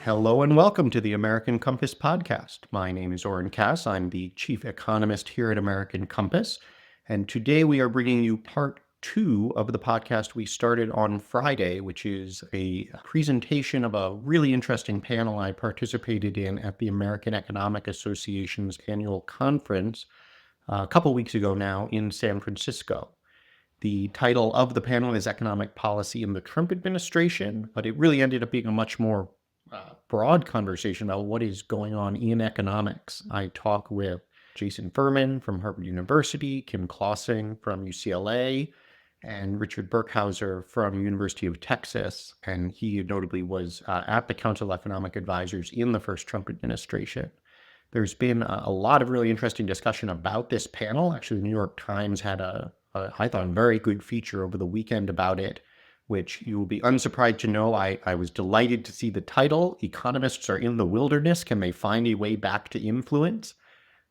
Hello and welcome to the American Compass podcast. My name is Oren Cass. I'm the chief economist here at American Compass. And today we are bringing you part two of the podcast we started on Friday, which is a presentation of a really interesting panel I participated in at the American Economic Association's annual conference a couple weeks ago now in San Francisco. The title of the panel is Economic Policy in the Trump Administration, but it really ended up being a much more broad conversation about what is going on in economics. I talk with Jason Furman from Harvard University, Kim Clausing from UCLA, and Richard Burkhauser from University of Texas. And he notably was at the Council of Economic Advisors in the first Trump administration. There's been a lot of really interesting discussion about this panel. Actually, the New York Times had I thought, a very good feature over the weekend about it, which you will be unsurprised to know. I was delighted to see the title, Economists Are in the Wilderness. Can they find a way back to influence?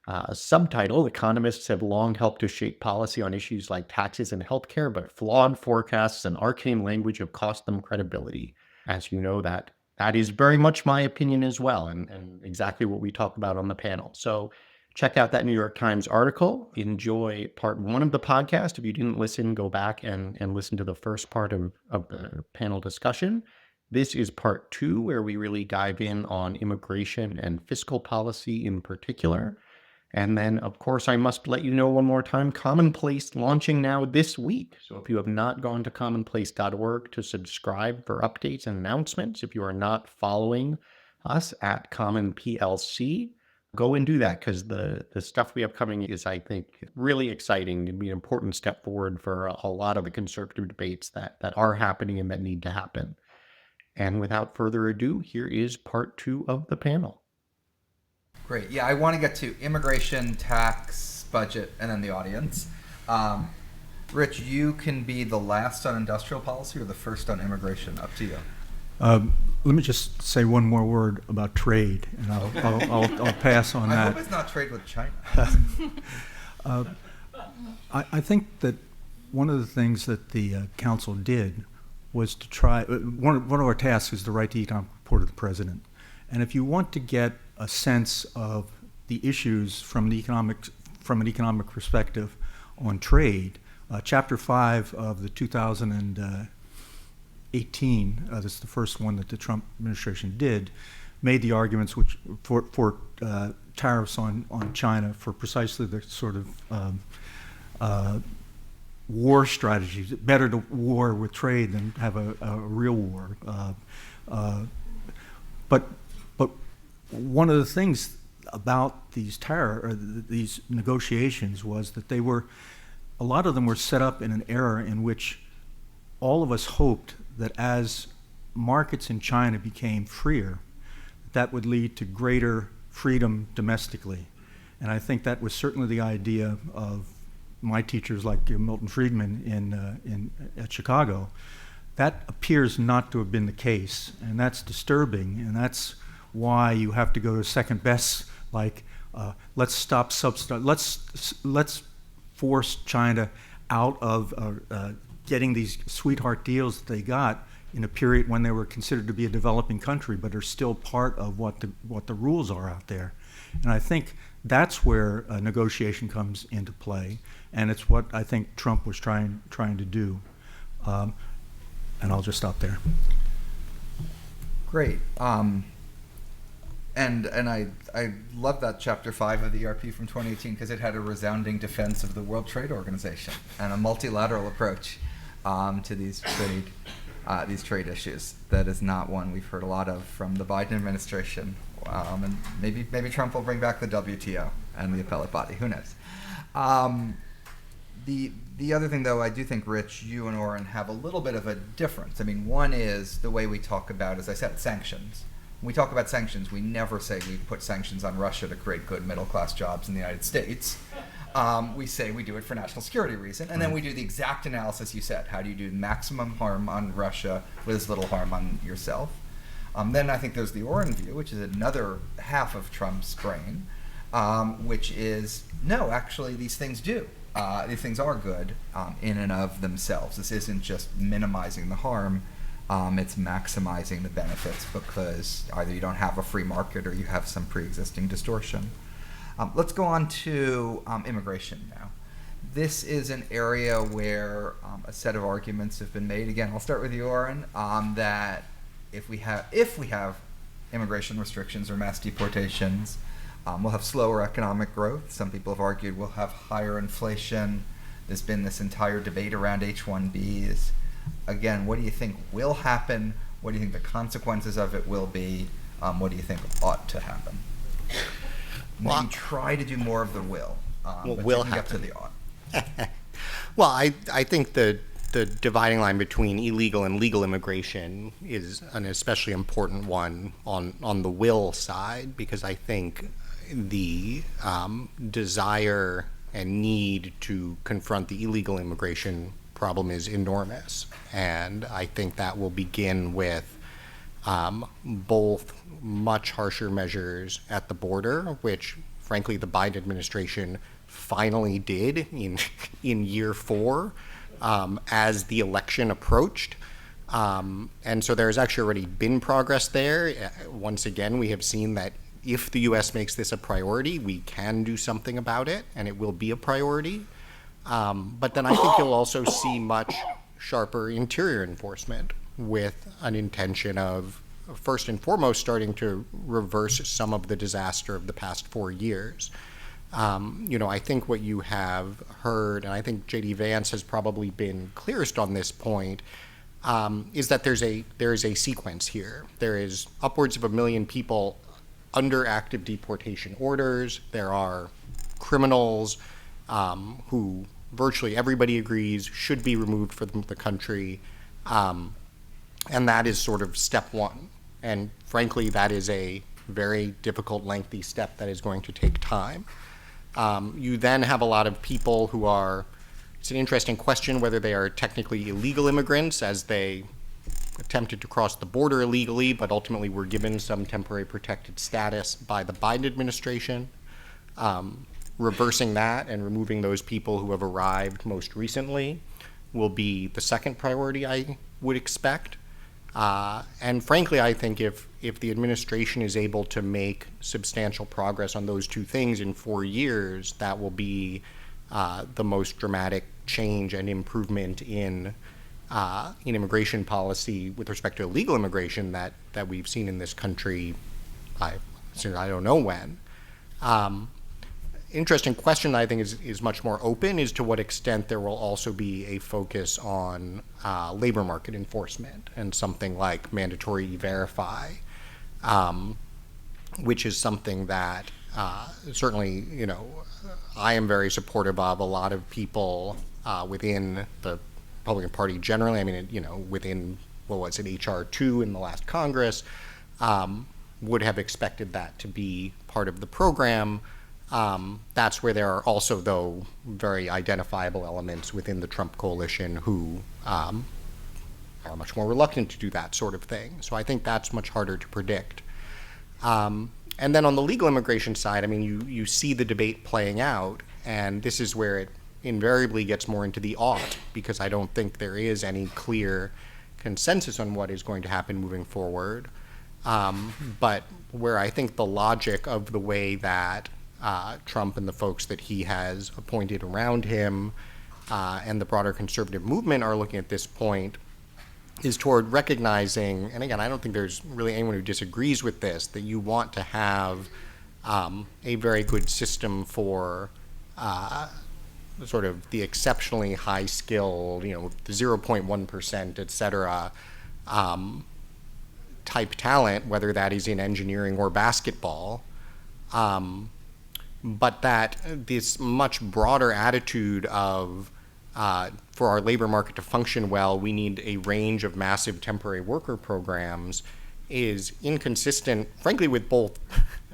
A subtitle, Economists have long helped to shape policy on issues like taxes and healthcare, but flawed forecasts and arcane language have cost them credibility. As you know, that is very much my opinion as well, and exactly what we talked about on the panel. So check out that New York Times article. Enjoy part one of the podcast. If you didn't listen, go back and listen to the first part of the panel discussion. This is part two, where we really dive in on immigration and fiscal policy in particular. And then, of course, I must let you know one more time, Commonplace launching now this week. So if you have not gone to commonplace.org to subscribe for updates and announcements, if you are not following us at Common PLC, go and do that, because the stuff we have coming is, I think, really exciting and be an important step forward for a lot of the conservative debates that are happening and that need to happen. And without further ado, here is part two of the panel. Great. Yeah, I want to get to immigration, tax, budget, and then the audience. Rich, you can be the last on industrial policy or the first on immigration. Up to you. Let me just say one more word about trade, and I'll pass on that. I hope it's not trade with China. I think that one of the things that the council did was to try. One of our tasks is to write the economic report of the president, and if you want to get a sense of the issues from an economic perspective on trade, Chapter 5 of the 2018, that's the first one that the Trump administration did, made the arguments which for tariffs on China for precisely the sort of war strategies. Better to war with trade than have a real war. But one of the things about these negotiations was that a lot of them were set up in an era in which all of us hoped that as markets in China became freer, that would lead to greater freedom domestically. And I think that was certainly the idea of my teachers like Milton Friedman at Chicago. That appears not to have been the case, and that's disturbing, and that's why you have to go to second best, like let's force China out of getting these sweetheart deals that they got in a period when they were considered to be a developing country, but are still part of what the rules are out there. And I think that's where negotiation comes into play, and it's what I think Trump was trying to do. And I'll just stop there. Great. And I love that Chapter 5 of the ERP from 2018 because it had a resounding defense of the World Trade Organization and a multilateral approach to these trade issues. That is not one we've heard a lot of from the Biden administration. And maybe Trump will bring back the WTO and the appellate body. Who knows? The other thing, though, I do think, Rich, you and Oren have a little bit of a difference. I mean, one is the way we talk about, as I said, sanctions. When we talk about sanctions, we never say we put sanctions on Russia to create good middle-class jobs in the United States. We say we do it for national security reason, and then we do the exact analysis you said. How do you do maximum harm on Russia with as little harm on yourself? Then I think there's the Oren view, which is another half of Trump's brain, which is, no, actually, these things do. These things are good in and of themselves. This isn't just minimizing the harm. It's maximizing the benefits because either you don't have a free market or you have some pre-existing distortion. Let's go on to immigration now. This is an area where a set of arguments have been made. Again, I'll start with you, Oren, that if we have immigration restrictions or mass deportations, we'll have slower economic growth. Some people have argued we'll have higher inflation. There's been this entire debate around H-1Bs. Again, what do you think will happen? What do you think the consequences of it will be? What do you think ought to happen? Maybe try to do more of the will. But will you can get happen. to the ought. Well, I think the dividing line between illegal and legal immigration is an especially important one on the will side, because I think the desire and need to confront the illegal immigration problem is enormous. And I think that will begin with both much harsher measures at the border, which frankly the Biden administration finally did in year 4 as the election approached. And so there's actually already been progress there. Once again, we have seen that if the U.S. makes this a priority, we can do something about it, and it will be a priority. But then I think you'll also see much sharper interior enforcement with an intention of, first and foremost, starting to reverse some of the disaster of the past 4 years. I think what you have heard, and I think J.D. Vance has probably been clearest on this point, is that there is a sequence here. There is upwards of 1 million people under active deportation orders. There are criminals who virtually everybody agrees should be removed from the country, and that is sort of step one. And frankly, that is a very difficult, lengthy step that is going to take time. You then have a lot of people who are, it's an interesting question whether they are technically illegal immigrants as they attempted to cross the border illegally, but ultimately were given some temporary protected status by the Biden administration. Reversing that and removing those people who have arrived most recently will be the second priority I would expect. And frankly, I think if the administration is able to make substantial progress on those two things in 4 years, that will be the most dramatic change and improvement in immigration policy with respect to illegal immigration that we've seen in this country since I don't know when. Interesting question I think is much more open is to what extent there will also be a focus on labor market enforcement and something like mandatory e-verify, which is something that certainly, I am very supportive of. A lot of people within the Republican Party generally, within, H.R. 2 in the last Congress, would have expected that to be part of the program. That's where there are also, though, very identifiable elements within the Trump coalition who are much more reluctant to do that sort of thing. So I think that's much harder to predict. And then on the legal immigration side, you see the debate playing out, and this is where it invariably gets more into the ought, because I don't think there is any clear consensus on what is going to happen moving forward. But where I think the logic of the way that Trump and the folks that he has appointed around him and the broader conservative movement are looking at this point is toward recognizing, and again, I don't think there's really anyone who disagrees with this, that you want to have a very good system for sort of the exceptionally high-skilled, the 0.1%, et cetera, type talent, whether that is in engineering or basketball. But that this much broader attitude of, for our labor market to function well, we need a range of massive temporary worker programs is inconsistent, frankly, with both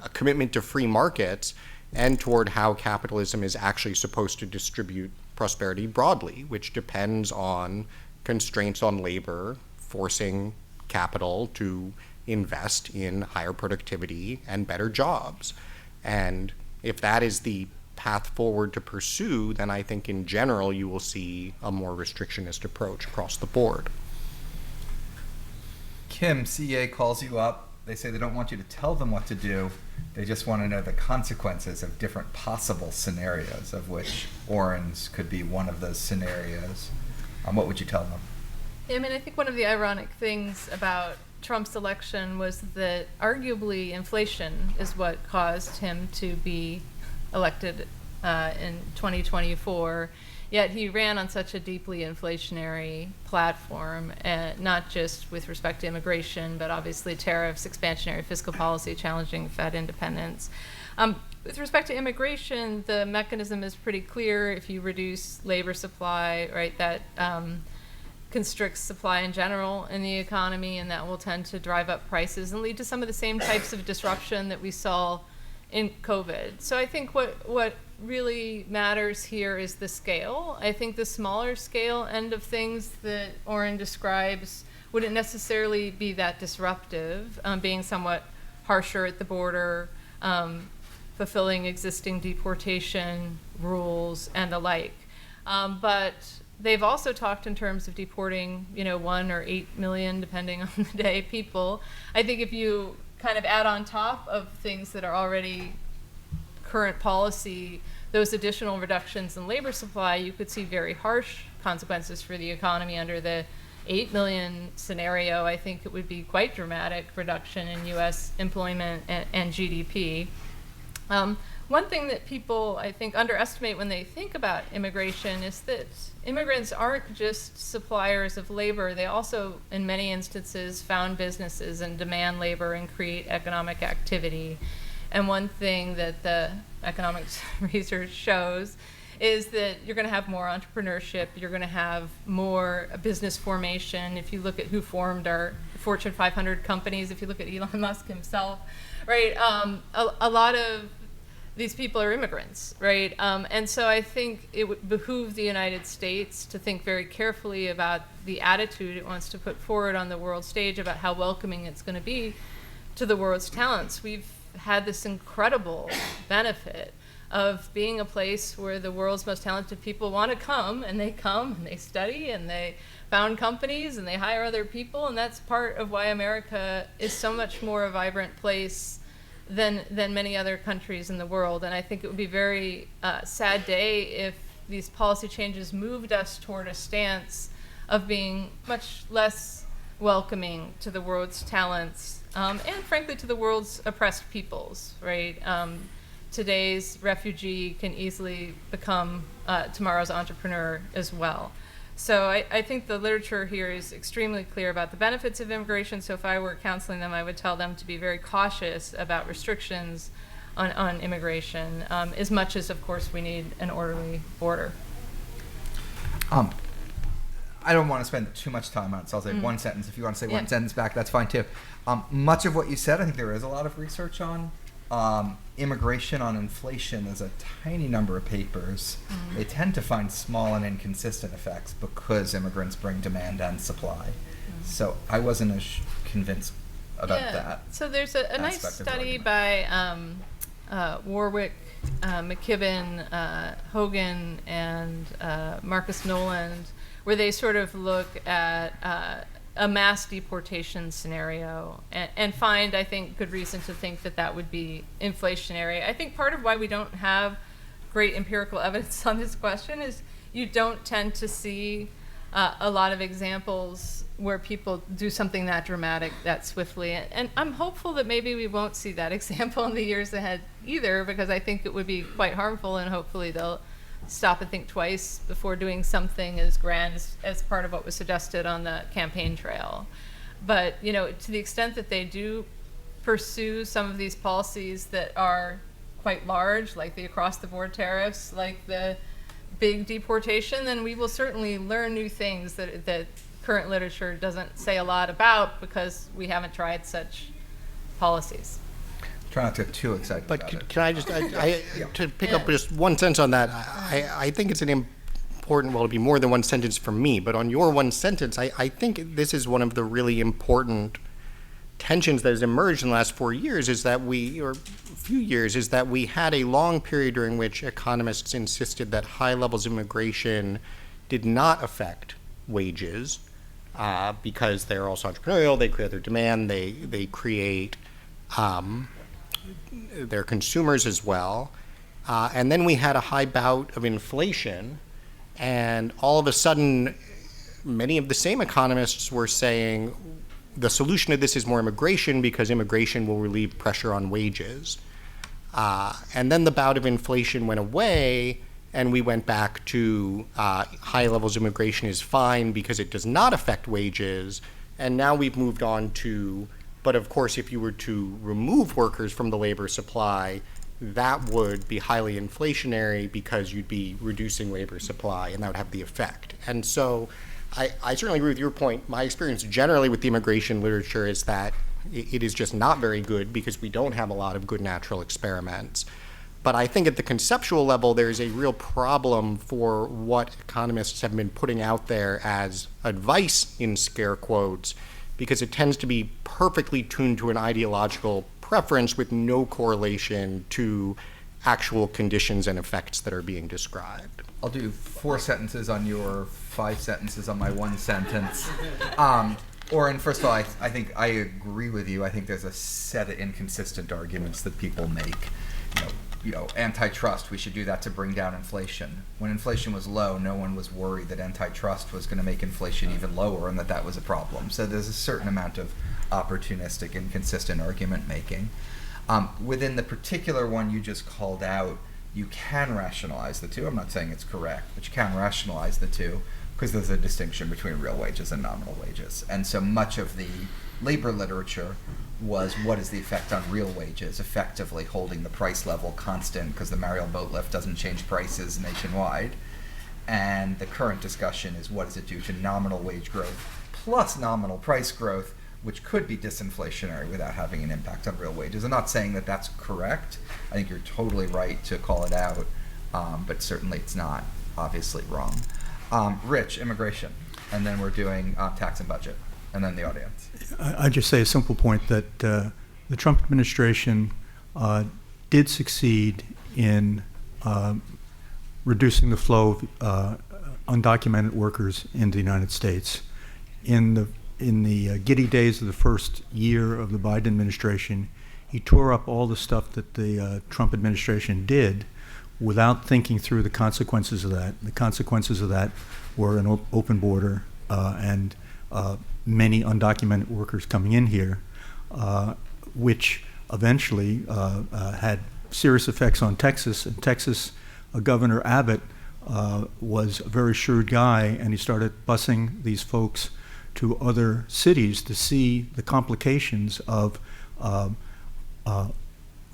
a commitment to free markets and toward how capitalism is actually supposed to distribute prosperity broadly, which depends on constraints on labor, forcing capital to invest in higher productivity and better jobs. And if that is the path forward to pursue, then I think in general you will see a more restrictionist approach across the board. Kim, CEA calls you up. They say they don't want you to tell them what to do. They just want to know the consequences of different possible scenarios, of which Oren's could be one of those scenarios. What would you tell them? I mean, I think one of the ironic things about Trump's election was that arguably inflation is what caused him to be elected in 2024. Yet he ran on such a deeply inflationary platform, not just with respect to immigration, but obviously tariffs, expansionary fiscal policy, challenging Fed independence. With respect to immigration, the mechanism is pretty clear. If you reduce labor supply, right, that constricts supply in general in the economy, and that will tend to drive up prices and lead to some of the same types of disruption that we saw in COVID. So I think what really matters here is the scale. I think the smaller scale end of things that Oren describes wouldn't necessarily be that disruptive, being somewhat harsher at the border, fulfilling existing deportation rules and the like. But they've also talked in terms of deporting, 1 or 8 million, depending on the day, people. I think if you kind of add on top of things that are already current policy, those additional reductions in labor supply, you could see very harsh consequences for the economy. Under the 8 million scenario, I think it would be quite dramatic reduction in U.S. employment and GDP. One thing that people, I think, underestimate when they think about immigration is that immigrants aren't just suppliers of labor. They also, in many instances, found businesses and demand labor and create economic activity. And one thing that the economics research shows is that you're going to have more entrepreneurship, you're going to have more business formation. If you look at who formed our Fortune 500 companies, if you look at Elon Musk himself, right, a lot of these people are immigrants, right? And so I think it would behoove the United States to think very carefully about the attitude it wants to put forward on the world stage about how welcoming it's going to be to the world's talents. We've had this incredible benefit of being a place where the world's most talented people want to come and they study and they found companies and they hire other people, and that's part of why America is so much more a vibrant place than many other countries in the world. And I think it would be a very sad day if these policy changes moved us toward a stance of being much less welcoming to the world's talents and frankly to the world's oppressed peoples, right? Today's refugee can easily become tomorrow's entrepreneur as well. So I think the literature here is extremely clear about the benefits of immigration. So if I were counseling them, I would tell them to be very cautious about restrictions on immigration, as much as, of course, we need an orderly border. I don't want to spend too much time on it, so I'll say one sentence. If you want to say one sentence back, that's fine too. Much of what you said, I think there is a lot of research on. Immigration on inflation is a tiny number of papers. They tend to find small and inconsistent effects because immigrants bring demand and supply. So I wasn't as convinced about that. So there's a nice study by Warwick, McKibben, Hogan, and Marcus Noland, where they sort of look at a mass deportation scenario and find, I think, good reason to think that that would be inflationary. I think part of why we don't have great empirical evidence on this question is you don't tend to see a lot of examples where people do something that dramatic that swiftly. And I'm hopeful that maybe we won't see that example in the years ahead either, because I think it would be quite harmful, and hopefully they'll stop and think twice before doing something as grand as part of what was suggested on the campaign trail. But, to the extent that they do pursue some of these policies that are quite large, like the across-the-board tariffs, like the big deportation, then we will certainly learn new things that current literature doesn't say a lot about because we haven't tried such policies. Try not to get too excited But about it. can I just, to pick up just one sentence on that, I think it's an important, well, it'd be more than one sentence for me, but on your one sentence, I think this is one of the really important tensions that has emerged in the last 4 years is that we had a long period during which economists insisted that high levels of immigration did not affect wages, because they're also entrepreneurial. They create their demand. They create their consumers as well. And then we had a high bout of inflation, and all of a sudden, many of the same economists were saying the solution to this is more immigration because immigration will relieve pressure on wages. And then the bout of inflation went away, and we went back to high levels of immigration is fine because it does not affect wages. And now we've moved on to, but of course, if you were to remove workers from the labor supply, that would be highly inflationary because you'd be reducing labor supply, and that would have the effect. And so I certainly agree with your point. My experience generally with the immigration literature is that it is just not very good because we don't have a lot of good natural experiments. But I think at the conceptual level, there's a real problem for what economists have been putting out there as advice in scare quotes, because it tends to be perfectly tuned to an ideological preference with no correlation to actual conditions and effects that are being described. I'll do 4 sentences on your 5 sentences on my 1 sentence. Oren, first of all, I think I agree with you. I think there's a set of inconsistent arguments that people make. Antitrust, we should do that to bring down inflation. When inflation was low, no one was worried that antitrust was going to make inflation even lower and that was a problem. So there's a certain amount of opportunistic, inconsistent argument making. Within the particular one you just called out, you can rationalize the two. I'm not saying it's correct, but you can rationalize the two because there's a distinction between real wages and nominal wages. And so much of the labor literature was what is the effect on real wages, effectively holding the price level constant because the Mariel boat lift doesn't change prices nationwide. And the current discussion is what does it do to nominal wage growth plus nominal price growth, which could be disinflationary without having an impact on real wages. I'm not saying that that's correct. I think you're totally right to call it out, but certainly it's not obviously wrong. Rich, immigration, and then we're doing tax and budget, and then the audience. I just say a simple point that the Trump administration did succeed in reducing the flow of undocumented workers in the United States. In the giddy days of the first year of the Biden administration, he tore up all the stuff that the Trump administration did without thinking through the consequences of that. The consequences of that were an open border and many undocumented workers coming in here, which eventually had serious effects on Texas. And Texas, Governor Abbott was a very shrewd guy, and he started busing these folks to other cities to see the complications of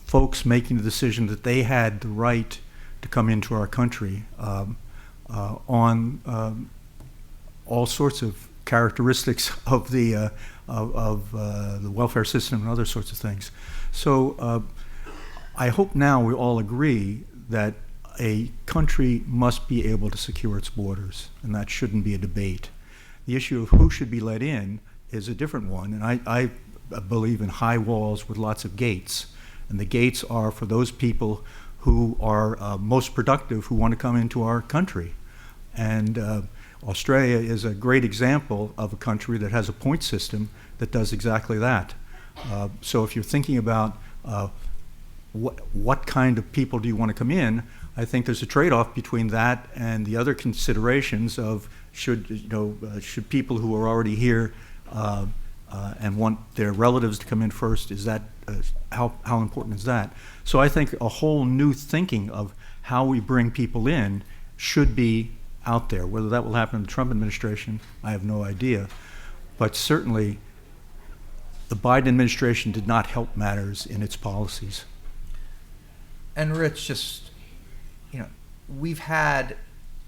folks making the decision that they had the right to come into our country on all sorts of characteristics of the welfare system and other sorts of things. So I hope now we all agree that a country must be able to secure its borders, and that shouldn't be a debate. The issue of who should be let in is a different one, and I believe in high walls with lots of gates, and the gates are for those people who are most productive, who want to come into our country. And Australia is a great example of a country that has a point system that does exactly that. So if you're thinking about what kind of people do you want to come in, I think there's a trade-off between that and the other considerations of should people who are already here and want their relatives to come in first, is that how important is that? So I think a whole new thinking of how we bring people in should be out there. Whether that will happen in the Trump administration, I have no idea. But certainly the Biden administration did not help matters in its policies. And Rich, just, we've had,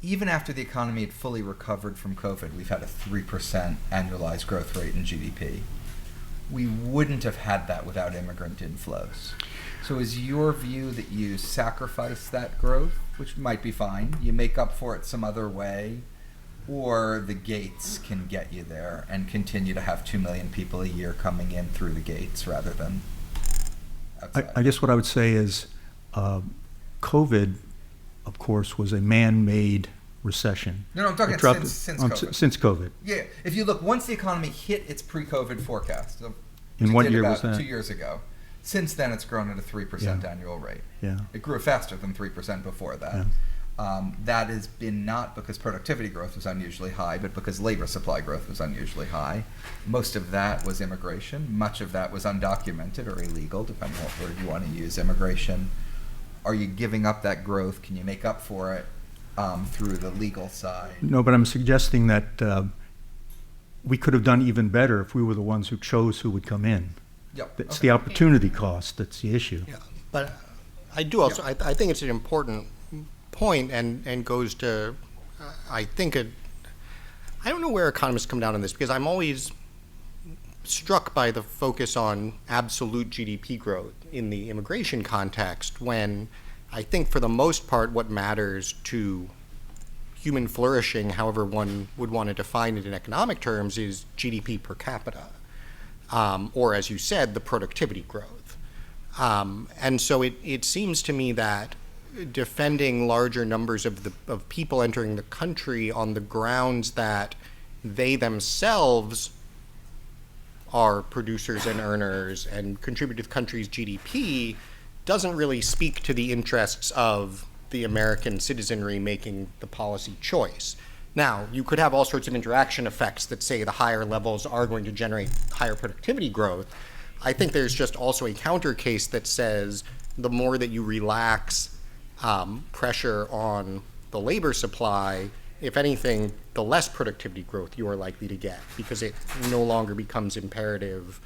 even after the economy had fully recovered from COVID, we've had a 3% annualized growth rate in GDP. We wouldn't have had that without immigrant inflows. So is your view that you sacrifice that growth, which might be fine, you make up for it some other way, or the gates can get you there and continue to have 2 million people a year coming in through the gates rather than outside? I guess what I would say is COVID, of course, was a man-made recession. No, I'm talking It dropped since COVID. Since COVID. Yeah, if you look, once the economy hit its pre-COVID forecast, In it what did year about was that? 2 years ago. Since then, it's grown at a 3% Yeah. annual rate. Yeah. It grew faster than 3% before that. Yeah. That has been not because productivity growth was unusually high, but because labor supply growth was unusually high. Most of that was immigration. Much of that was undocumented or illegal, depending on what word you want to use. Immigration. Are you giving up that growth? Can you make up for it through the legal side? No, but I'm suggesting that we could have done even better if we were the ones who chose who would come in. Yep. It's okay. the opportunity cost that's the issue. Yeah, but I do also, I think it's an important point and goes to, I think, I don't know where economists come down on this, because I'm always struck by the focus on absolute GDP growth in the immigration context, when I think for the most part what matters to human flourishing, however one would want to define it in economic terms, is GDP per capita, or as you said, the productivity growth. And so it seems to me that defending larger numbers of people entering the country on the grounds that they themselves are producers and earners and contribute to the country's GDP doesn't really speak to the interests of the American citizenry making the policy choice. Now, you could have all sorts of interaction effects that say the higher levels are going to generate higher productivity growth. I think there's just also a counter case that says the more that you relax pressure on the labor supply, if anything, the less productivity growth you are likely to get, because it no longer becomes imperative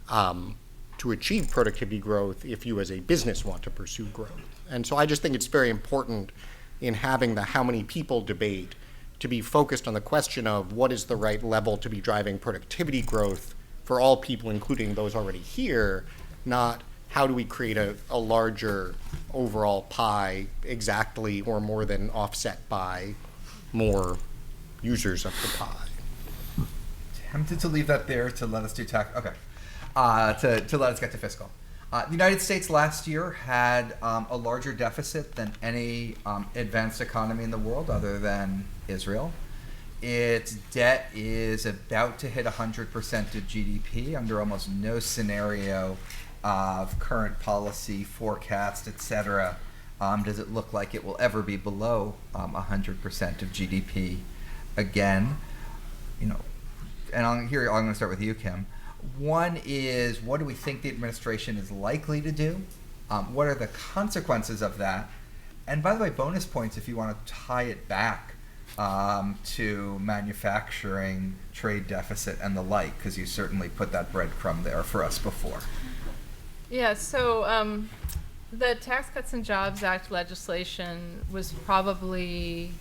to achieve productivity growth if you as a business want to pursue growth. And so I just think it's very important in having the how many people debate to be focused on the question of what is the right level to be driving productivity growth for all people, including those already here, not how do we create a larger overall pie exactly or more than offset by more users of the pie. Tempted to leave that there to let us do tax. Okay. To let us get to fiscal. The United States last year had a larger deficit than any advanced economy in the world other than Israel. Its debt is about to hit 100% of GDP under almost no scenario of current policy, forecast, etc. Does it look like it will ever be below 100% of GDP again? You know, and I'm going to start with you, Kim. One is, what do we think the administration is likely to do? What are the consequences of that? And by the way, bonus points if you want to tie it back to manufacturing, trade deficit, and the like, because you certainly put that breadcrumb there for us before. Yeah, so the Tax Cuts and Jobs Act legislation was probably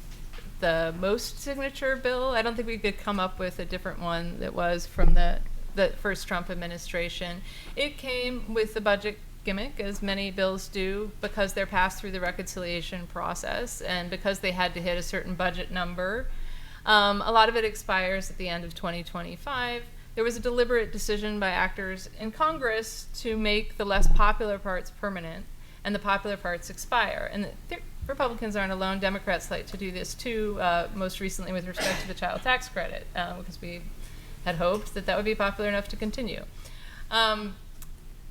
the most signature bill. I don't think we could come up with a different one that was from the first Trump administration. It came with the budget gimmick, as many bills do, because they're passed through the reconciliation process and because they had to hit a certain budget number. A lot of it expires at the end of 2025. There was a deliberate decision by actors in Congress to make the less popular parts permanent and the popular parts expire. And the Republicans aren't alone. Democrats like to do this too, most recently with respect to the child tax credit, because we had hoped that would be popular enough to continue.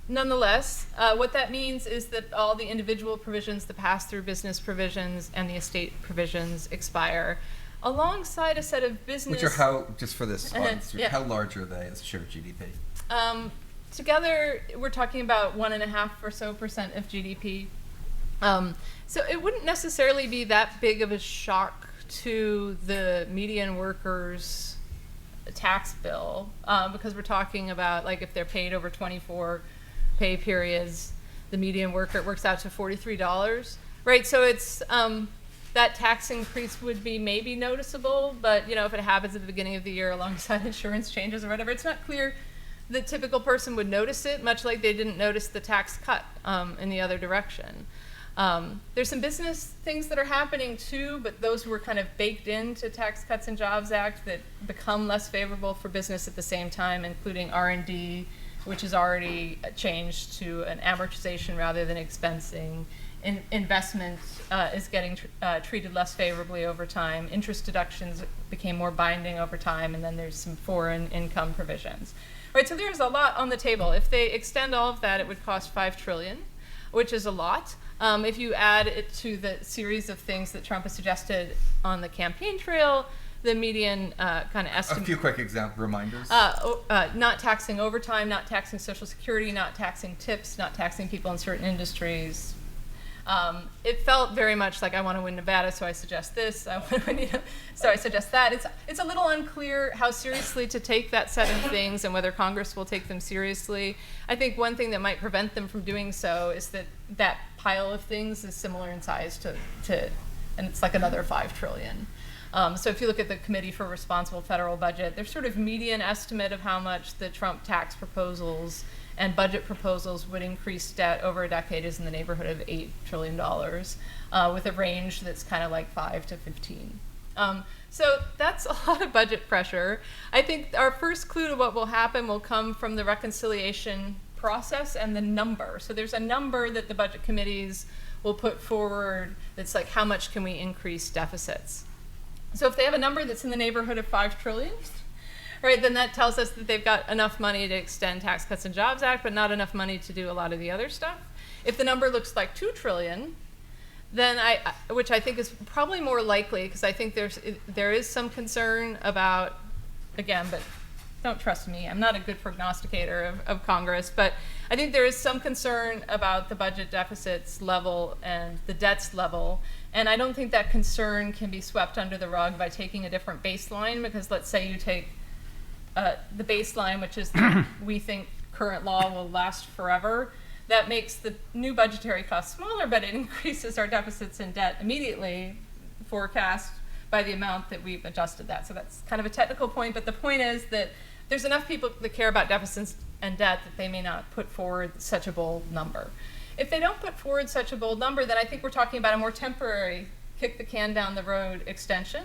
Nonetheless, what that means is that all the individual provisions, the pass-through business provisions, and the estate provisions expire, alongside a set of business... Which are how, just for this audience, yeah. How large are they as a share of GDP? Together, we're talking about 1.5% or so of GDP. So it wouldn't necessarily be that big of a shock to the median workers' tax bill, because we're talking about, like, if they're paid over 24 pay periods, the median worker, it works out to $43, right? So it's that tax increase would be maybe noticeable, but you know, if it happens at the beginning of the year alongside insurance changes or whatever, it's not clear the typical person would notice it, much like they didn't notice the tax cut in the other direction. There's some business things that are happening too, but those were kind of baked into Tax Cuts and Jobs Act that become less favorable for business at the same time, including R&D, which is already changed to an amortization rather than expensing, investment is getting treated less favorably over time. Interest deductions became more binding over time, and then there's some foreign income provisions. Right, so there's a lot on the table. If they extend all of that, it would cost $5 trillion, which is a lot. If you add it to the series of things that Trump has suggested on the campaign trail, the median kind of estimate. A few quick reminders. Not taxing overtime, not taxing Social Security, not taxing tips, not taxing people in certain industries. It felt very much like I want to win Nevada, so I suggest this. I want to win, so I suggest that. It's a little unclear how seriously to take that set of things and whether Congress will take them seriously. I think one thing that might prevent them from doing so is that that pile of things is similar in size to and it's like another $5 trillion. So if you look at the Committee for Responsible Federal Budget, their sort of median estimate of how much the Trump tax proposals and budget proposals would increase debt over a decade is in the neighborhood of $8 trillion, with a range that's kind of like 5 to 15. So that's a lot of budget pressure. I think our first clue to what will happen will come from the reconciliation process and the number. So there's a number that the budget committees will put forward that's like, how much can we increase deficits? So if they have a number that's in the neighborhood of $5 trillion, right, then that tells us that they've got enough money to extend Tax Cuts and Jobs Act, but not enough money to do a lot of the other stuff. If the number looks like $2 trillion, then which I think is probably more likely, because I think there is some concern about, again, but don't trust me, I'm not a good prognosticator of Congress, but I think there is some concern about the budget deficits level and the debts level, and I don't think that concern can be swept under the rug by taking a different baseline, because let's say you take the baseline, which is we think current law will last forever, that makes the new budgetary cost smaller, but it increases our deficits and debt immediately forecast by the amount that we've adjusted that. So that's kind of a technical point, but the point is that there's enough people that care about deficits and debt that they may not put forward such a bold number. If they don't put forward such a bold number, then I think we're talking about a more temporary kick the can down the road extension,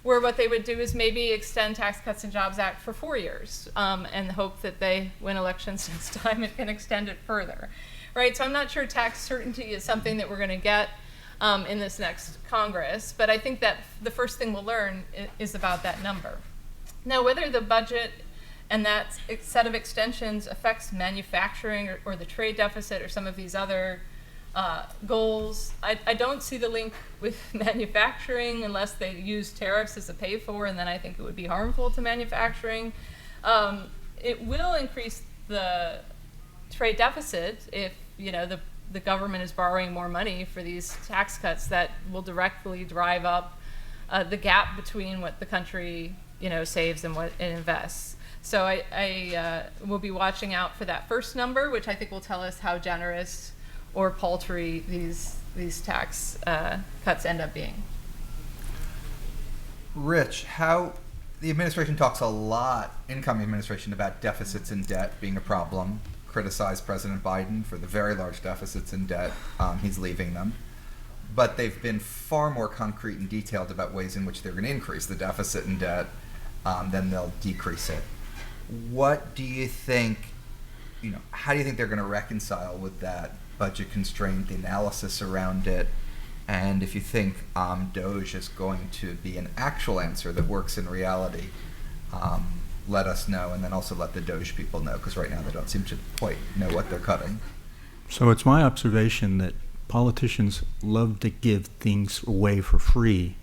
where what they would do is maybe extend Tax Cuts and Jobs Act for 4 years and hope that they win elections this time and can extend it further, right? So I'm not sure tax certainty is something that we're going to get in this next Congress, but I think that the first thing we'll learn is about that number. Now, whether the budget and that set of extensions affects manufacturing or the trade deficit or some of these other goals, I don't see the link with manufacturing unless they use tariffs as a pay-for, and then I think it would be harmful to manufacturing. It will increase the trade deficit if the government is borrowing more money for these tax cuts. That will directly drive up the gap between what the country saves and what it invests. So I will be watching out for that first number, which I think will tell us how generous or paltry these tax cuts end up being. Rich, how the administration talks a lot, incoming administration, about deficits and debt being a problem. Criticized President Biden for the very large deficits in debt. He's leaving them. But they've been far more concrete and detailed about ways in which they're going to increase the deficit and debt than they'll decrease it. What do you think, how do you think they're going to reconcile with that budget constraint, the analysis around it, and if you think DOGE is going to be an actual answer that works in reality, let us know, and then also let the DOGE people know, because right now they don't seem to quite know what they're cutting. So it's my observation that politicians love to give things away for free,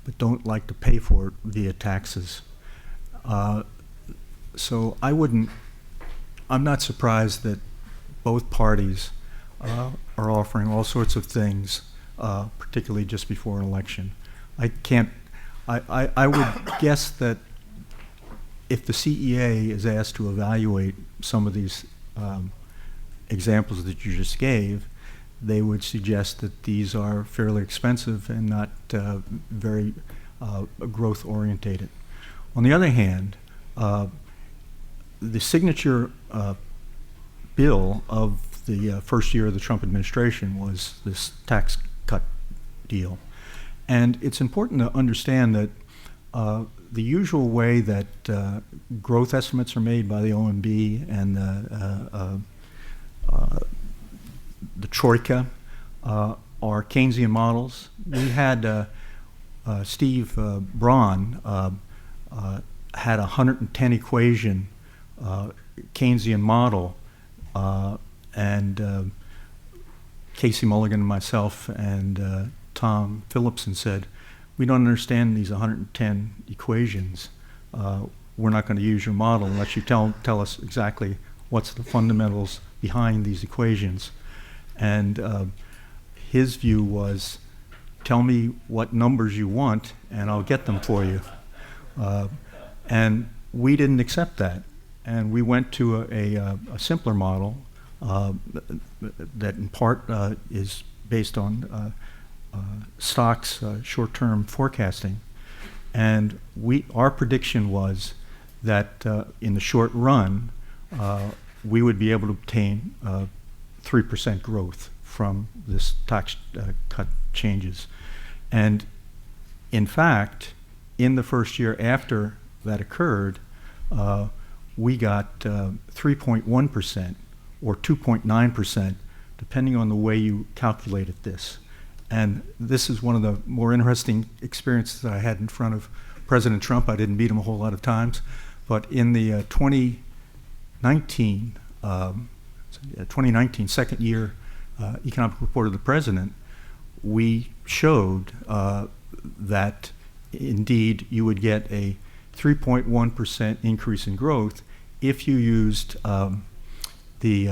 but don't like to pay for it via taxes. So I'm not surprised that both parties are offering all sorts of things, particularly just before an election. I would guess that if the CEA is asked to evaluate some of these examples that you just gave, they would suggest that these are fairly expensive and not very growth orientated. On the other hand, the signature bill of the first year of the Trump administration was this tax cut deal. And it's important to understand that the usual way that growth estimates are made by the OMB and the Troika our Keynesian models. We had Steve Braun had a 110 equation Keynesian model, and Casey Mulligan and myself and Tom Phillipson said, we don't understand these 110 equations. We're not going to use your model unless you tell us exactly what's the fundamentals behind these equations. And his view was, tell me what numbers you want and I'll get them for you. And we didn't accept that. And we went to a simpler model that in part is based on stocks short-term forecasting. And our prediction was that in the short run, we would be able to obtain 3% growth from this tax cut changes. And in fact, in the first year after that occurred, we got 3.1% or 2.9%, depending on the way you calculated this. And this is one of the more interesting experiences that I had in front of President Trump. I didn't meet him a whole lot of times, but in the 2019 second year economic report of the president, we showed that indeed you would get a 3.1% increase in growth if you used the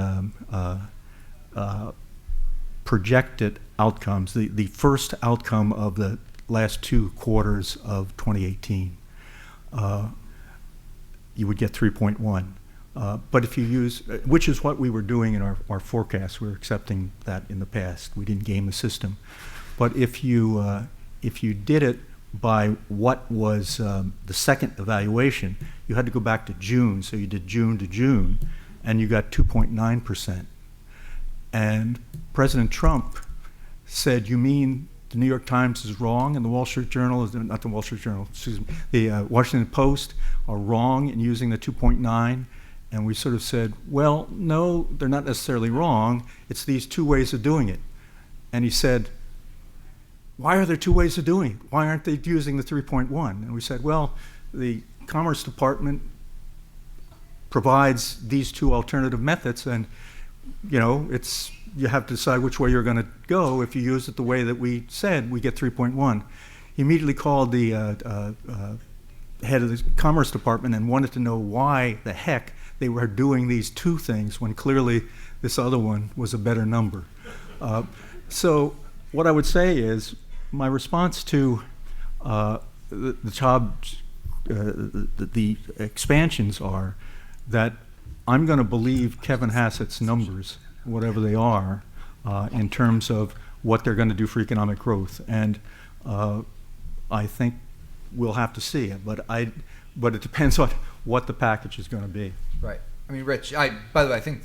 projected outcomes, the first outcome of the last 2 quarters of 2018. You would get 3.1. But if you use, which is what we were doing in our forecast, we were accepting that in the past. We didn't game the system. But if you did it by what was the second evaluation, you had to go back to June. So you did June to June, and you got 2.9%. And President Trump said, you mean the New York Times is wrong and the Wall Street Journal, not the Wall Street Journal, excuse me, the Washington Post are wrong in using the 2.9? And we sort of said, well, no, they're not necessarily wrong. It's these 2 ways of doing it. And he said, why are there 2 ways of doing it? Why aren't they using the 3.1? And we said, well, the Commerce Department provides these 2 alternative methods, and you have to decide which way you're going to go. If you use it the way that we said, we get 3.1. He immediately called the head of the Commerce Department and wanted to know why the heck they were doing these 2 things when clearly this other one was a better number. So what I would say is my response to the expansions are that I'm going to believe Kevin Hassett's numbers, whatever they are, in terms of what they're going to do for economic growth. And I think we'll have to see it, but it depends on what the package is going to be. Right. I mean, Rich, by the way, I think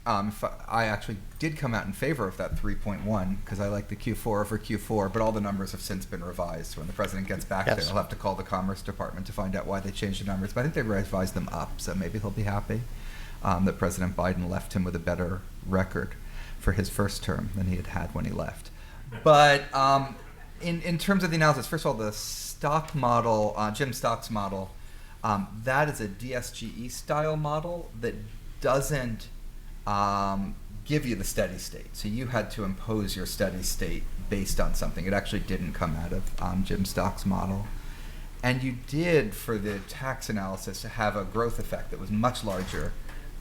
I actually did come out in favor of that 3.1 because I like the Q4 over Q4, but all the numbers have since been revised. When the president gets back there, he'll have to call the Commerce Department to find out why they changed the numbers. But I think they revised them up, so maybe he'll be happy that President Biden left him with a better record for his first term than he had when he left. But in terms of the analysis, first of all, the stock model, Jim Stock's model, that is a DSGE style model that doesn't give you the steady state. So you had to impose your steady state based on something. It actually didn't come out of Jim Stock's model. And you did, for the tax analysis, have a growth effect that was much larger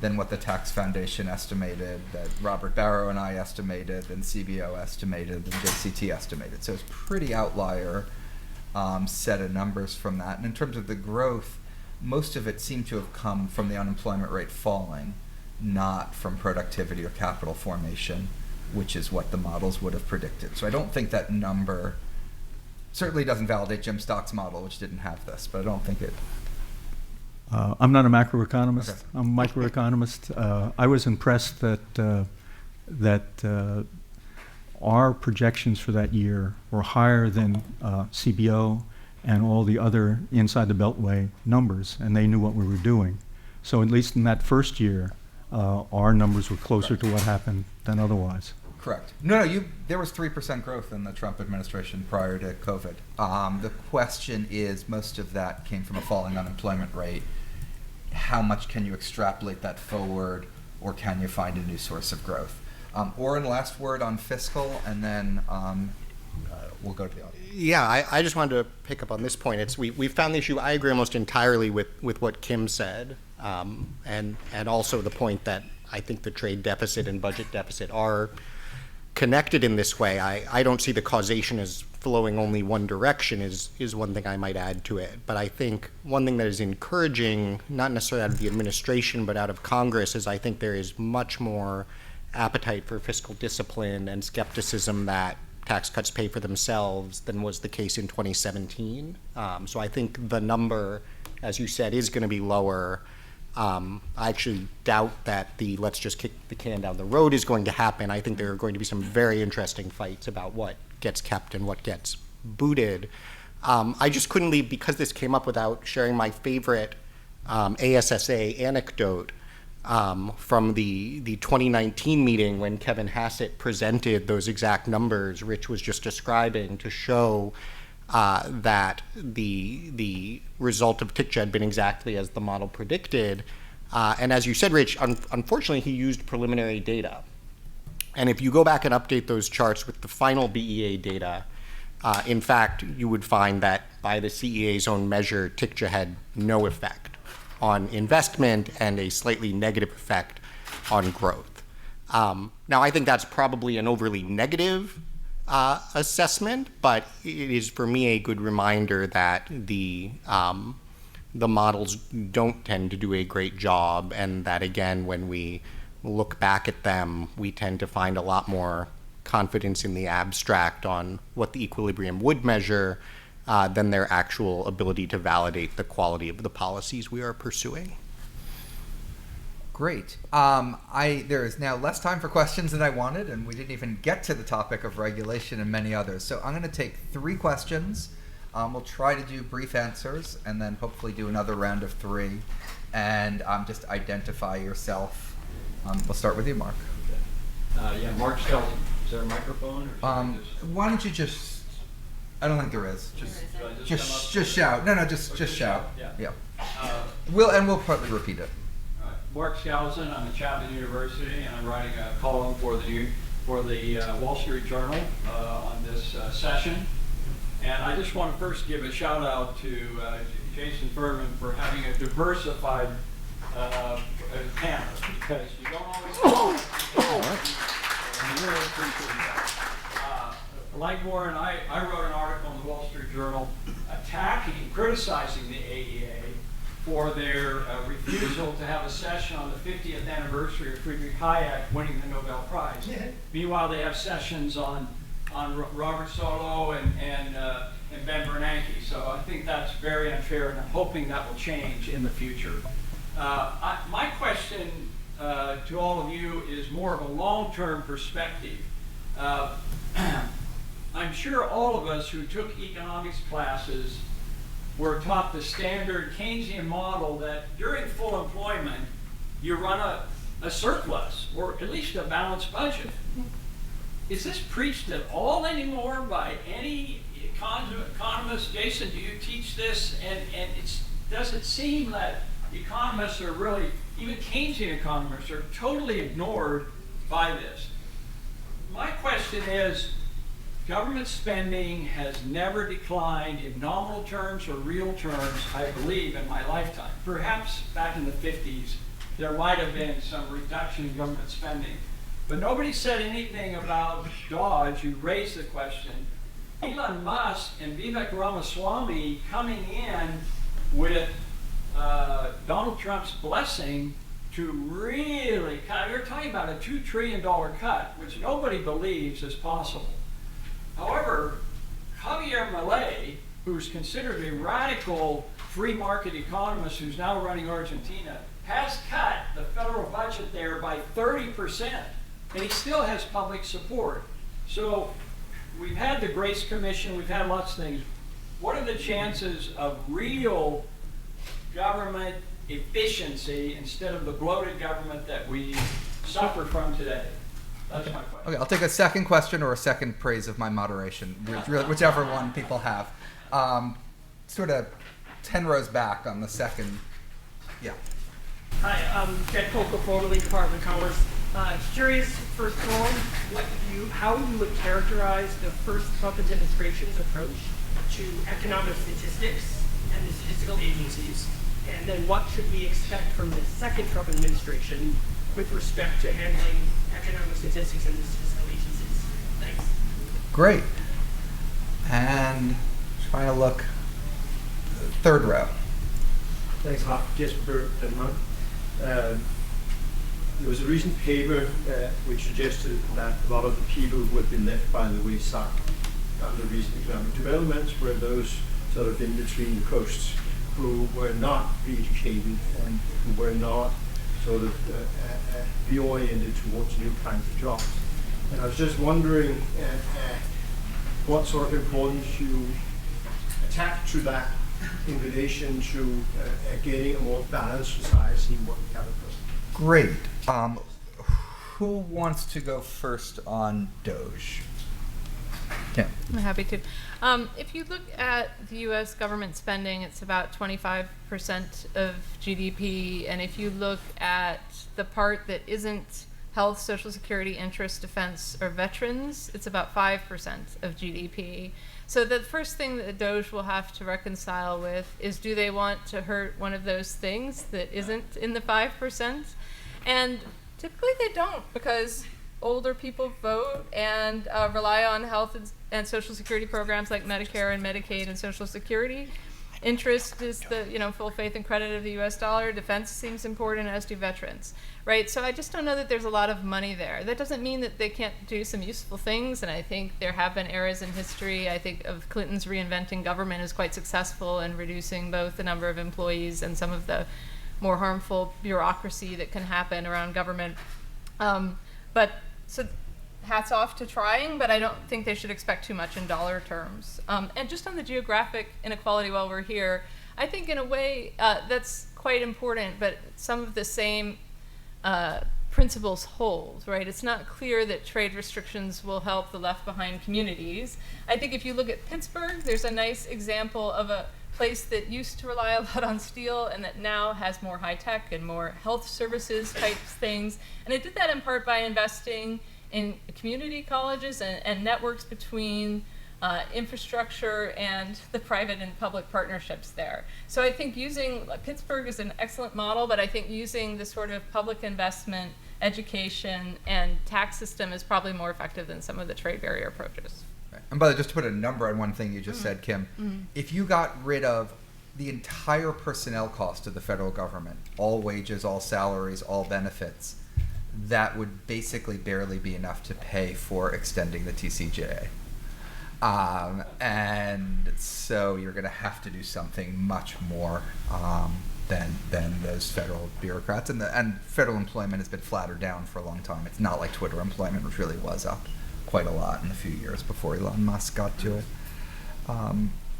than what the Tax Foundation estimated, that Robert Barrow and I estimated, than CBO estimated, than JCT estimated. So it's pretty outlier set of numbers from that. And in terms of the growth, most of it seemed to have come from the unemployment rate falling, not from productivity or capital formation, which is what the models would have predicted. So I don't think that number certainly doesn't validate Jim Stock's model, which didn't have this, but I don't think it... I'm not a macroeconomist. Okay. I'm a microeconomist. I was impressed that our projections for that year were higher than CBO and all the other inside the Beltway numbers, and they knew what we were doing. So at least in that first year, our numbers were closer to what happened than otherwise. Correct. No, there was 3% growth in the Trump administration prior to COVID. The question is, most of that came from a falling unemployment rate. How much can you extrapolate that forward, or can you find a new source of growth? Oren, last word on fiscal, and then we'll go to the audience. Yeah, I just wanted to pick up on this point. We found the issue. I agree almost entirely with what Kim said, and also the point that I think the trade deficit and budget deficit are connected in this way. I don't see the causation as flowing only one direction is one thing I might add to it. But I think one thing that is encouraging, not necessarily out of the administration, but out of Congress, is I think there is much more appetite for fiscal discipline and skepticism that tax cuts pay for themselves than was the case in 2017. So I think the number, as you said, is going to be lower. I actually doubt that the let's just kick the can down the road is going to happen. I think there are going to be some very interesting fights about what gets kept and what gets booted. I just couldn't leave, because this came up, without sharing my favorite ASSA anecdote from the 2019 meeting when Kevin Hassett presented those exact numbers Rich was just describing to show that the result of TICJA had been exactly as the model predicted. And as you said, Rich, unfortunately, he used preliminary data. And if you go back and update those charts with the final BEA data, in fact, you would find that by the CEA's own measure, TICJA had no effect on investment and a slightly negative effect on growth. Now, I think that's probably an overly negative assessment, but it is for me a good reminder that the models don't tend to do a great job, and that again, when we look back at them, we tend to find a lot more confidence in the abstract on what the equilibrium would measure than their actual ability to validate the quality of the policies we are pursuing. Great. There is now less time for questions than I wanted, and we didn't even get to the topic of regulation and many others. So I'm going to take 3 questions. We'll try to do brief answers, and then hopefully do another round of 3. And just identify yourself. We'll start with you, Mark. Yeah, Mark Skelton. Is there a microphone? Or why don't you just? I don't think there is. Just shout. No, just shout. Yeah. We'll probably repeat it. Mark Skousen. I'm at Chapman University, and I'm writing a column for the Wall Street Journal on this session. And I just want to first give a shout out to Jason Furman for having a diversified panel, because you don't always. I really appreciate that. Like Warren, I wrote an article in the Wall Street Journal criticizing the AEA for their refusal to have a session on the 50th anniversary of Friedrich Hayek winning the Nobel Prize. Yeah. Meanwhile, they have sessions on Robert Solow and Ben Bernanke. So I think that's very unfair, and I'm hoping that will change in the future. My question to all of you is more of a long-term perspective. I'm sure all of us who took economics classes were taught the standard Keynesian model that during full employment, you run a surplus, or at least a balanced budget. Is this preached at all anymore by any economist? Jason, do you teach this? And does it seem that economists are really, even Keynesian economists, are totally ignored by this? My question is, government spending has never declined in nominal terms or real terms, I believe, in my lifetime. Perhaps back in the 50s, there might have been some reduction in government spending. But nobody said anything about Dodge. You raised the question. Elon Musk and Vivek Ramaswamy coming in with Donald Trump's blessing to really cut. We're talking about a $2 trillion cut, which nobody believes is possible. However, Javier Milei, who's considered a radical free market economist who's now running Argentina, has cut the federal budget there by 30%, and he still has public support. So we've had the Grace Commission, we've had lots of things. What are the chances of real government efficiency instead of the bloated government that we suffer from today? That's my question. Okay, I'll take a second question or a second praise of my moderation, whichever one people have. Sort of 10 rows back on the second. Yeah. Hi, Jed Coco, formerly Department of Commerce. Curious, first of all, how you would characterize the first Trump administration's approach to economic statistics and the statistical agencies, and then what should we expect from the second Trump administration with respect to handling economic statistics and the statistical agencies? Thanks. Great. And trying to look, third row. Thanks, Jesper Burkhauser. There was a recent paper which suggested that a lot of the people who had been left by the wayside under recent economic developments were those sort of in between the coasts who were not re-educated and who were not sort of reoriented towards new kinds of jobs. And I was just wondering what sort of importance you attach to that in relation to getting a more balanced society and working capital. Great. Who wants to go first on Doge? Kim. I'm happy to. If you look at the U.S. government spending, it's about 25% of GDP. And if you look at the part that isn't health, social security, interest, defense, or veterans, it's about 5% of GDP. So the first thing that the Doge will have to reconcile with is, do they want to hurt one of those things that isn't in the 5%? And typically they don't, because older people vote and rely on health and social security programs like Medicare and Medicaid and Social Security. Interest is the full faith and credit of the U.S. dollar. Defense seems important, as do veterans, right? So I just don't know that there's a lot of money there. That doesn't mean that they can't do some useful things, and I think there have been eras in history. I think of Clinton's reinventing government is quite successful in reducing both the number of employees and some of the more harmful bureaucracy that can happen around government. But so hats off to trying, but I don't think they should expect too much in dollar terms. And just on the geographic inequality while we're here, I think in a way that's quite important, but some of the same principles hold, right? It's not clear that trade restrictions will help the left behind communities. I think if you look at Pittsburgh, there's a nice example of a place that used to rely a lot on steel and that now has more high tech and more health services type things. And it did that in part by investing in community colleges and networks between infrastructure and the private and public partnerships there. So I think Pittsburgh is an excellent model, but I think using the sort of public investment, education, and tax system is probably more effective than some of the trade barrier approaches. And by the way, just to put a number on one thing you just said, Kim, if you got rid of the entire personnel cost of the federal government, all wages, all salaries, all benefits, that would basically barely be enough to pay for extending the TCJA. And so you're going to have to do something much more than those federal bureaucrats. And federal employment has been flattered down for a long time. It's not like Twitter employment, which really was up quite a lot in the few years before Elon Musk got to it.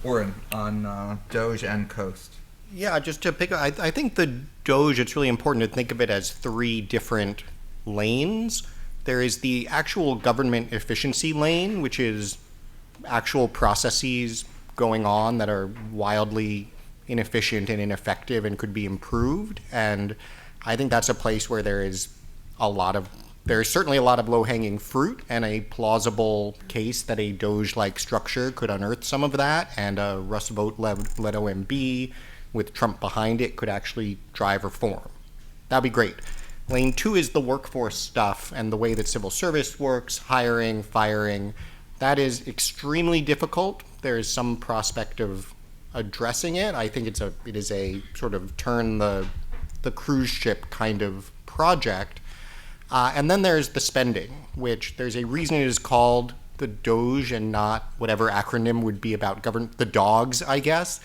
Oren, on Doge and Coast. Yeah, just to pick up, I think the Doge, it's really important to think of it as three different lanes. There is the actual government efficiency lane, which is actual processes going on that are wildly inefficient and ineffective and could be improved. And I think that's a place where there is certainly a lot of low-hanging fruit and a plausible case that a Doge-like structure could unearth some of that, and a Rust Vogt-led OMB with Trump behind it could actually drive reform. That'd be great. Lane 2 is the workforce stuff and the way that civil service works, hiring, firing. That is extremely difficult. There is some prospect of addressing it. I think it is a sort of turn the cruise ship kind of project. And then there's the spending, which there's a reason it is called the Doge and not whatever acronym would be about the dogs, I guess.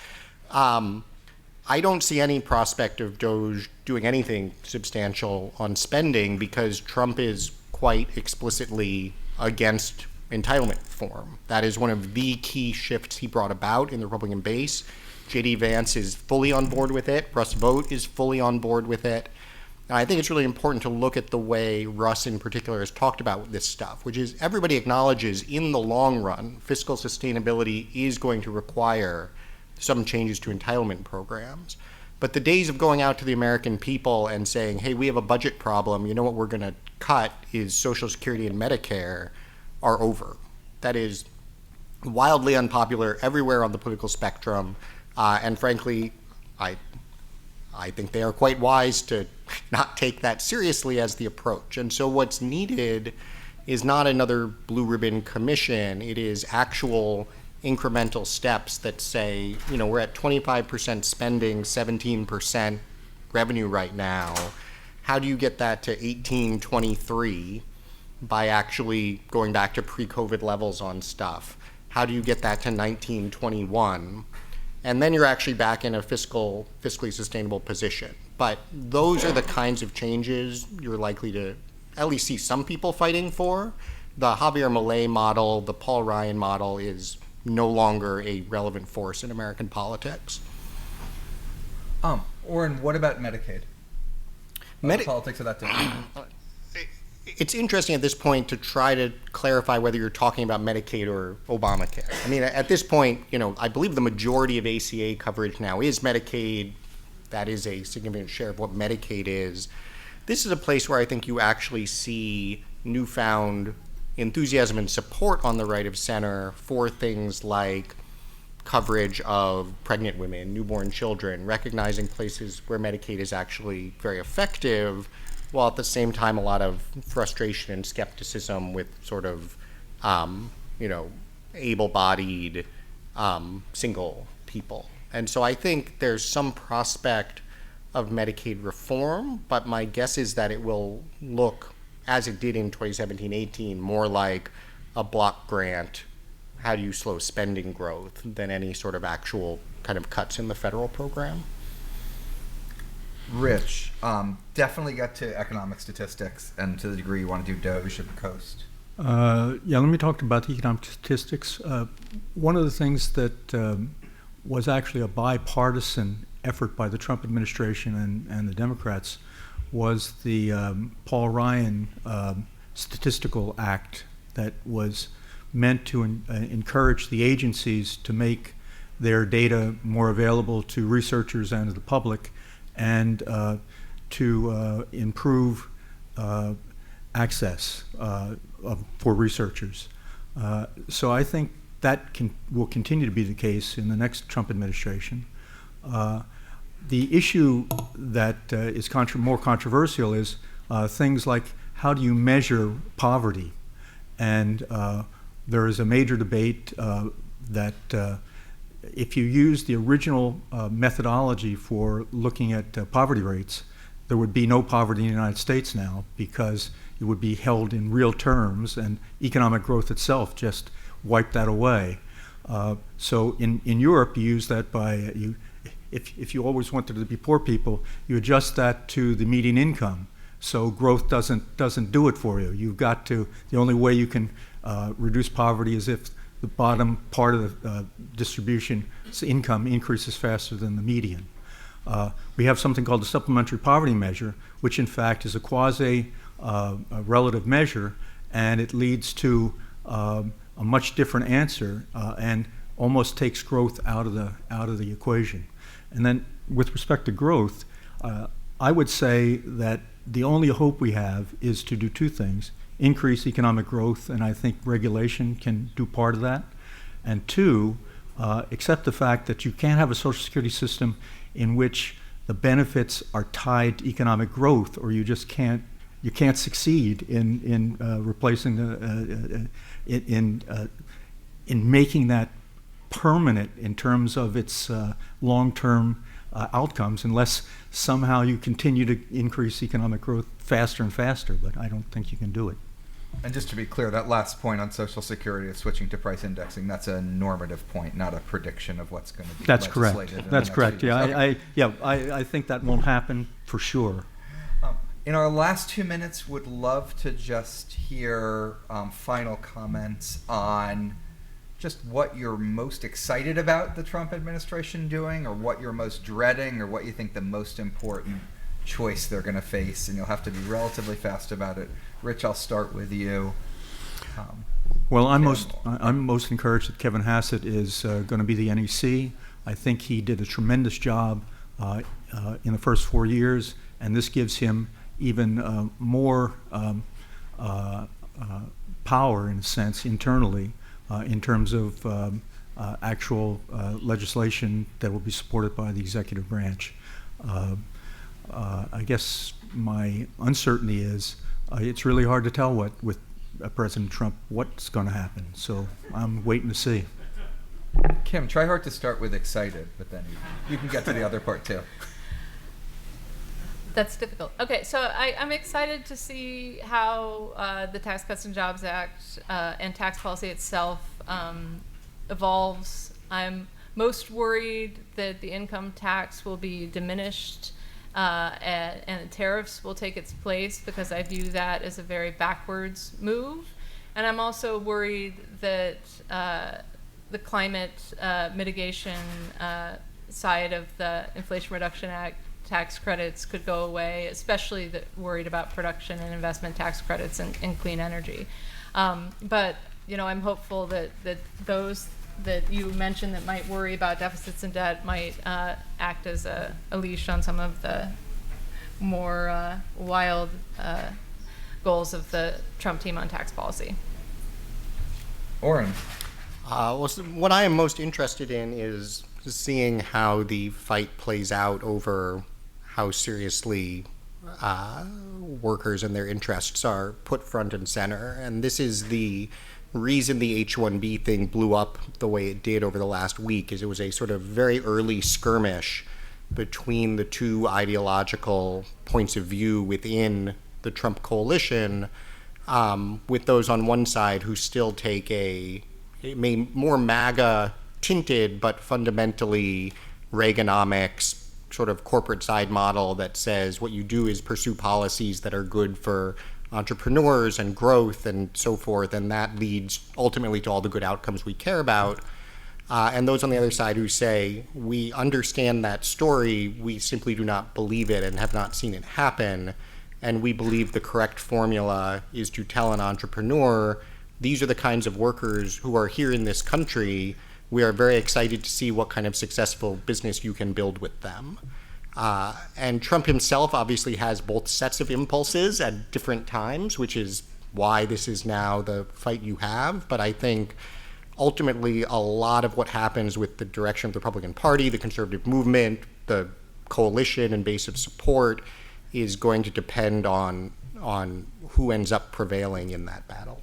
I don't see any prospect of Doge doing anything substantial on spending because Trump is quite explicitly against entitlement reform. That is one of the key shifts he brought about in the Republican base. J.D. Vance is fully on board with it. Russ Vogt is fully on board with it. And I think it's really important to look at the way Russ in particular has talked about this stuff, which is everybody acknowledges in the long run, fiscal sustainability is going to require some changes to entitlement programs. But the days of going out to the American people and saying, hey, we have a budget problem, you know what we're going to cut is Social Security and Medicare, are over. That is wildly unpopular everywhere on the political spectrum. And frankly, I think they are quite wise to not take that seriously as the approach. And so what's needed is not another blue ribbon commission. It is actual incremental steps that say, you know, we're at 25% spending, 17% revenue right now. How do you get that to 18, 23 by actually going back to pre-COVID levels on stuff? How do you get that to 19, 21? And then you're actually back in a fiscally sustainable position. But those are the kinds of changes you're likely to at least see some people fighting for. The Javier Milei model, the Paul Ryan model is no longer a relevant force in American politics. Oren, what about Medicaid? The politics of that different? It's interesting at this point to try to clarify whether you're talking about Medicaid or Obamacare. I mean, at this point, you know, I believe the majority of ACA coverage now is Medicaid. That is a significant share of what Medicaid is. This is a place where I think you actually see newfound enthusiasm and support on the right of center for things like coverage of pregnant women, newborn children, recognizing places where Medicaid is actually very effective, while at the same time a lot of frustration and skepticism with sort of, you know, able-bodied single people. And so I think there's some prospect of Medicaid reform, but my guess is that it will look, as it did in 2017-18, more like a block grant, how do you slow spending growth, than any sort of actual kind of cuts in the federal program. Rich, definitely get to economic statistics and to the degree you want to do Doge of the coast. Yeah, let me talk about the economic statistics. One of the things that was actually a bipartisan effort by the Trump administration and the Democrats was the Paul Ryan Statistical Act that was meant to encourage the agencies to make their data more available to researchers and to the public, and to improve access for researchers. So I think that will continue to be the case in the next Trump administration. The issue that is more controversial is things like, how do you measure poverty? And there is a major debate that if you use the original methodology for looking at poverty rates, there would be no poverty in the United States now, because it would be held in real terms, and economic growth itself just wiped that away. So in Europe, you use that by, if you always wanted to be poor people, you adjust that to the median income. So growth doesn't do it for you. You've got to, the only way you can reduce poverty is if the bottom part of the distribution income increases faster than the median. We have something called the supplementary poverty measure, which in fact is a quasi relative measure, and it leads to a much different answer and almost takes growth out of the equation. And then with respect to growth, I would say that the only hope we have is to do two things: increase economic growth, and I think regulation can do part of that, and two, accept the fact that you can't have a Social Security system in which the benefits are tied to economic growth, or you just can't succeed in replacing in making that permanent in terms of its long-term outcomes, unless somehow you continue to increase economic growth faster and faster. But I don't think you can do it. And just to be clear, that last point on Social Security of switching to price indexing, that's a normative point, not a prediction of what's going to be That's legislated. correct. That's correct. Okay. I think that won't happen for sure. In our last 2 minutes, would love to just hear final comments on just what you're most excited about the Trump administration doing, or what you're most dreading, or what you think the most important choice they're going to face, and you'll have to be relatively fast about it. Rich, I'll start with you. Well, I'm Kevin. most encouraged that Kevin Hassett is going to be the NEC. I think he did a tremendous job in the first 4 years, and this gives him even more power, in a sense, internally, in terms of actual legislation that will be supported by the executive branch. I guess my uncertainty is it's really hard to tell with President Trump what's going to happen. So I'm waiting to see. Kim, try hard to start with excited, but then you can get to the other part too. That's difficult. Okay, so I'm excited to see how the Tax Cuts and Jobs Act and tax policy itself evolves. I'm most worried that the income tax will be diminished and the tariffs will take its place, because I view that as a very backwards move. And I'm also worried that the climate mitigation side of the Inflation Reduction Act tax credits could go away, especially worried about production and investment tax credits and clean energy. But I'm hopeful that those that you mentioned that might worry about deficits and debt might act as a leash on some of the more wild goals of the Trump team on tax policy. Oren. Well, so what I am most interested in is seeing how the fight plays out over how seriously workers and their interests are put front and center. And this is the reason the H-1B thing blew up the way it did over the last week, is it was a sort of very early skirmish between the two ideological points of view within the Trump coalition, with those on one side who still take a more MAGA tinted but fundamentally Reaganomics sort of corporate side model that says what you do is pursue policies that are good for entrepreneurs and growth and so forth, and that leads ultimately to all the good outcomes we care about. And those on the other side who say, we understand that story, we simply do not believe it and have not seen it happen, and we believe the correct formula is to tell an entrepreneur, these are the kinds of workers who are here in this country, we are very excited to see what kind of successful business you can build with them. And Trump himself obviously has both sets of impulses at different times, which is why this is now the fight you have. But I think ultimately a lot of what happens with the direction of the Republican Party, the conservative movement, the coalition and base of support is going to depend on who ends up prevailing in that battle.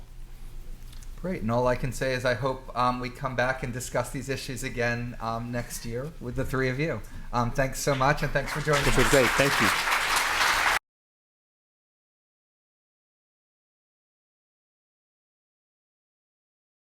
Great, and all I can say is I hope we come back and discuss these issues again next year with the three of you. Thanks so much, and thanks for joining us. This was great. Thank you.